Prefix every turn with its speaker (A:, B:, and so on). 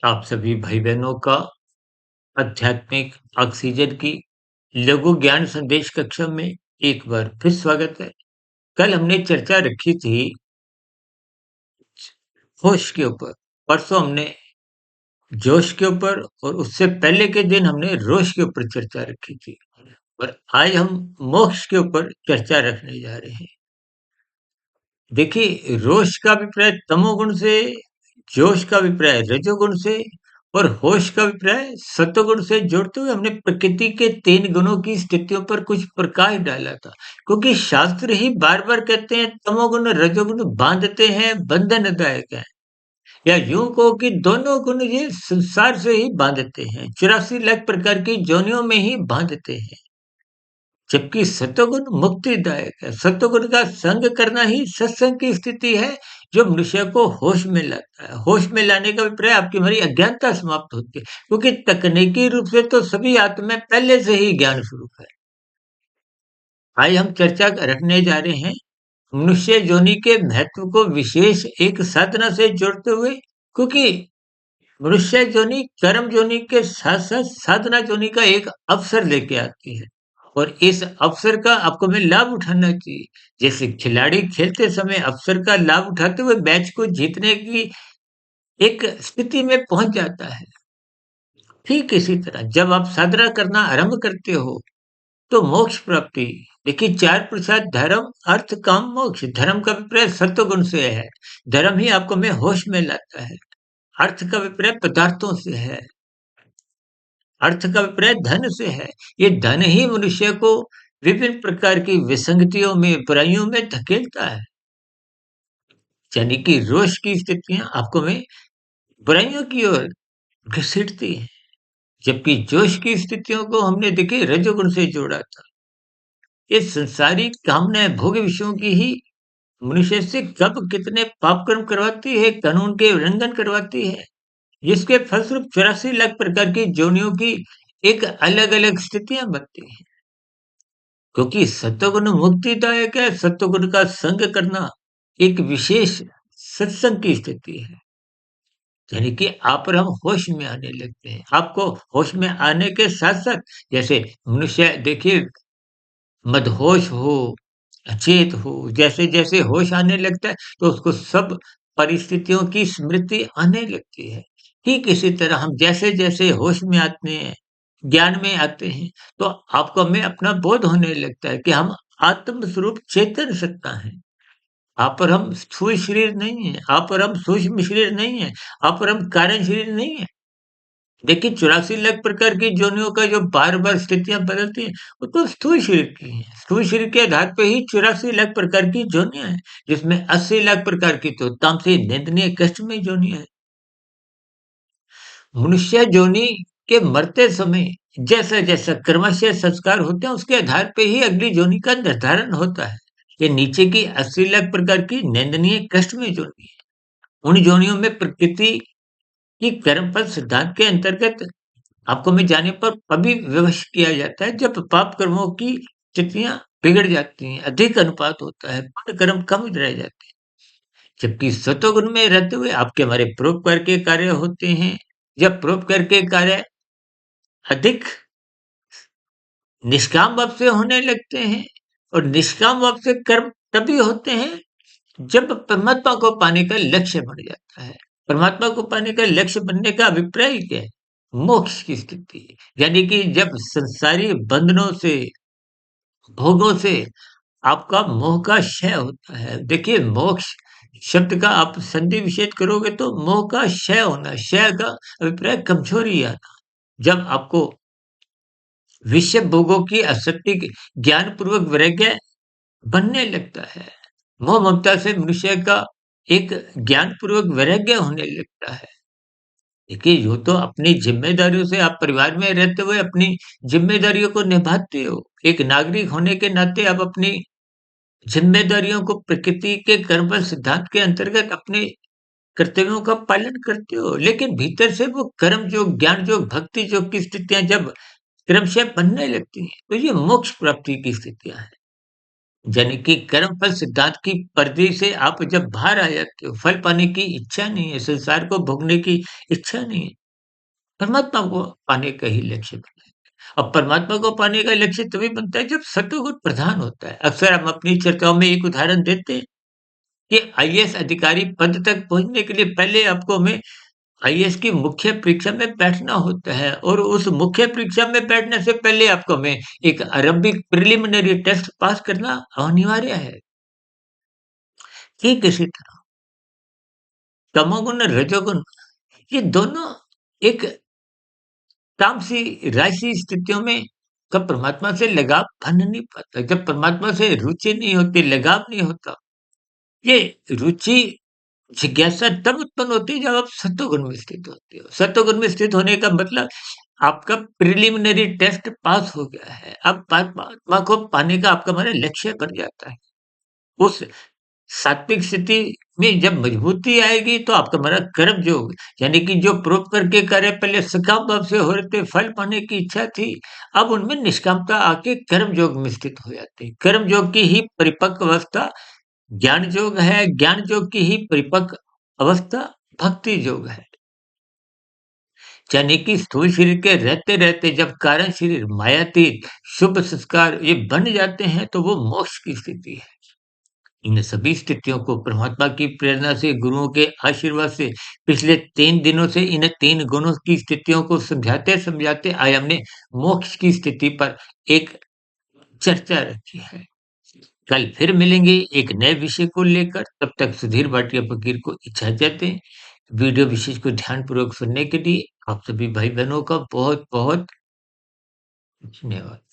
A: आप सभी भाई बहनों का आध्यात्मिक ऑक्सीजन की लघु ज्ञान संदेश कक्षा में एक बार फिर स्वागत है। कल हमने चर्चा रखी थी होश के ऊपर, परसों हमने जोश के ऊपर और उससे पहले के दिन हमने रोश के ऊपर चर्चा रखी थी। और आज हम मोक्ष के ऊपर चर्चा रखने जा रहे हैं। देखिए, रोश का अभिप्राय तमोगुण से, जोश का अभिप्राय रजोगुण से और होश का अभिप्राय सत्वगुण से जोड़ते हुए हमने प्रकृति के 3 गुणों की स्थितियों पर कुछ प्रकाश डाला था। क्योंकि शास्त्र ही बार-बार कहते हैं तमोगुण रजोगुण बांधते हैं, बंधनदायक है। या यूं कहो कि दोनों गुण ये संसार से ही बांधते हैं, 84 लाख प्रकार की योनियों में ही बांधते हैं। जबकि सत्वगुण मुक्तिदायक है। सत्वगुण का संग करना ही सत्संग की स्थिति है, जो मनुष्य को होश में लाता है। होश में लाने का अभिप्राय आपकी हमारी अज्ञानता समाप्त होती है, क्योंकि तकनीकी रूप से तो सभी आत्माएं पहले से ही ज्ञान स्वरूप है। आज हम चर्चा रखने जा रहे हैं मनुष्य योनि के महत्व को विशेष एक साधना से जोड़ते हुए, क्योंकि मनुष्य योनि कर्म योनि के साथ साथ साधना योनि का एक अवसर लेके आती है। और इस अवसर का आपको में लाभ उठाना चाहिए। जैसे खिलाड़ी खेलते समय अवसर का लाभ उठाते हुए मैच को जीतने की एक स्थिति में पहुंच जाता है। ठीक इसी तरह जब आप साधना करना आरंभ करते हो तो मोक्ष प्राप्ति, देखिए 4 पुरुषार्थ धर्म अर्थ काम मोक्ष। धर्म का विपर्य सत्व गुण से है। धर्म ही आपको में होश में लाता है। अर्थ का विपर्य पदार्थों से है। अर्थ का विपर्य धन से है। ये धन ही मनुष्य को विभिन्न प्रकार की विसंगतियों में, बुराइयों में धकेलता है। यानी कि रोष की स्थितियां आपको में बुराइयों की ओर घसीटती हैं। जबकि जोश की स्थितियों को हमने देखिए रजोगुण से जोड़ा था। ये संसारिक कामनाएं भोग विषयों की ही मनुष्य से कब कितने पाप कर्म करवाती है, कानून के उल्लंघन करवाती है, जिसके फलस्वरूप 84 लाख प्रकार की जोनियों की एक अलग अलग स्थितियां बनती हैं। क्योंकि सत्वगुण मुक्तिदायक है। सत्वगुण का संग करना एक विशेष सत्संग की स्थिति है। यानी कि आप और हम होश में आने लगते हैं। आपको होश में आने के साथ साथ, जैसे मनुष्य देखिए मदहोश हो, अचेत हो, जैसे जैसे होश आने लगता है तो उसको सब परिस्थितियों की स्मृति आने लगती है। ठीक इसी तरह हम जैसे जैसे होश में आते हैं, ज्ञान में आते हैं, तो आपको हमें अपना बोध होने लगता है कि हम आत्म स्वरूप चेतन सत्ता हैं। आप और हम स्थूल शरीर नहीं है। आप और हम सूक्ष्म शरीर नहीं है। आप और हम कारण शरीर नहीं है। देखिए 84 लाख प्रकार की योनियों का जो बार बार स्थितियां बदलती हैं, वो तो स्थूल शरीर की हैं। स्थूल शरीर के आधार पे ही 84 लाख प्रकार की योनियां हैं, जिसमें 80 लाख प्रकार की तो तामसिक निंदनीय कष्टमय योनियां हैं। मनुष्य योनि के मरते समय जैसा जैसा कर्मशय संस्कार होते हैं, उसके आधार पे ही अगली योनि का निर्धारण होता है। ये नीचे की 80 लाख प्रकार की निंदनीय कष्टमय योनि है। उन योनियों में प्रकृति की कर्मफल सिद्धांत के अंतर्गत आपको में जाने पर कभी विवश किया जाता है, जब पाप कर्मों की स्थितियां बिगड़ जाती हैं, अधिक अनुपात होता है, पुण्य कर्म कम रह जाते हैं। जबकि सत्वगुण में रहते हुए आपके हमारे परोपकार के कार्य होते हैं। जब परोपकार के कार्य अधिक निष्काम भाव से होने लगते हैं, और निष्काम भाव से कर्म तभी होते हैं जब परमात्मा को पाने का लक्ष्य बन जाता है। परमात्मा को पाने का लक्ष्य बनने का अभिप्राय क्या है? मोक्ष की स्थिति। यानी कि जब संसारी बंधनों से, भोगों से आपका मोह का क्षय होता है। देखिए मोक्ष शब्द का आप संधि विच्छेद करोगे तो मोह का क्षय होना, क्षय का अभिप्राय कमजोरी आना। जब आपको विषय भोगों की आसक्ति ज्ञान पूर्वक वैराग्य बनने लगता है, मोह ममता से मनुष्य का एक ज्ञान पूर्वक वैराग्य होने लगता है। देखिए यूँ तो अपनी ज़िम्मेदारियों से आप परिवार में रहते हुए अपनी ज़िम्मेदारियों को निभाते हो। एक नागरिक होने के नाते आप अपनी ज़िम्मेदारियों को प्रकृति के कर्मफल सिद्धांत के अंतर्गत अपने कर्तव्यों का पालन करते हो। लेकिन भीतर से वो कर्म योग, ज्ञान योग, भक्ति योग की स्थितियाँ जब क्रमशः बनने लगती हैं, तो ये मोक्ष प्राप्ति की स्थितियाँ हैं। यानी कि कर्मफल सिद्धांत की परिधि से आप जब बाहर आ जाते हो, फल पाने की इच्छा नहीं है, संसार को भोगने की इच्छा नहीं है, परमात्मा को पाने का ही लक्ष्य बना है। अब परमात्मा को पाने का लक्ष्य तभी बनता है जब सत्वगुण प्रधान होता है। अक्सर हम अपनी चर्चाओं में एक उदाहरण देते हैं कि आईएएस अधिकारी पद तक पहुँचने के लिए पहले आपको हमें आईएएस की मुख्य परीक्षा में बैठना होता है और उस मुख्य परीक्षा में बैठने से पहले आपको हमें एक आरंभिक प्रिलिमिनरी टेस्ट पास करना अनिवार्य है। ठीक इसी तरह तमोगुण और रजोगुण ये दोनों एक तामसी राशि स्थितियों में कब परमात्मा से लगाव बन नहीं पाता। जब परमात्मा से रुचि नहीं होती, लगाव नहीं होता, ये रुचि जिज्ञासा तब उत्पन्न होती है जब आप सत्वगुण में स्थित होते हो। सत्वगुण में स्थित होने का मतलब आपका प्रिलिमिनरी टेस्ट पास हो गया है। अब परमात्मा को पाने का आपका हमारा लक्ष्य बन जाता है। उस सात्विक स्थिति में जब मजबूती आएगी तो आपका हमारा कर्म योग यानी कि जो परोपकार के कार्य पहले सकाम भाव से हो रहे थे, फल पाने की इच्छा थी, अब उनमें निष्कामता आके कर्म योग में स्थित हो जाते हैं। कर्म योग की ही परिपक्व अवस्था ज्ञान योग है, ज्ञान योग की ही परिपक्व अवस्था भक्ति योग है। यानी कि स्थूल शरीर के रहते-रहते जब कारण शरीर मायातीत शुभ संस्कार ये बन जाते हैं तो वो मोक्ष की स्थिति है। इन सभी स्थितियों को परमात्मा की प्रेरणा से, गुरुओं के आशीर्वाद से पिछले 3 दिनों से इन 3 गुणों की स्थितियों को समझाते-समझाते आज हमने मोक्ष की स्थिति पर एक चर्चा रखी है। कल फिर मिलेंगे एक नए विषय को लेकर, तब तक सुधीर भाटिया फकीर को इजाज़त दें। वीडियो विशेष को ध्यानपूर्वक सुनने के लिए आप सभी भाई-बहनों का बहुत-बहुत धन्यवाद।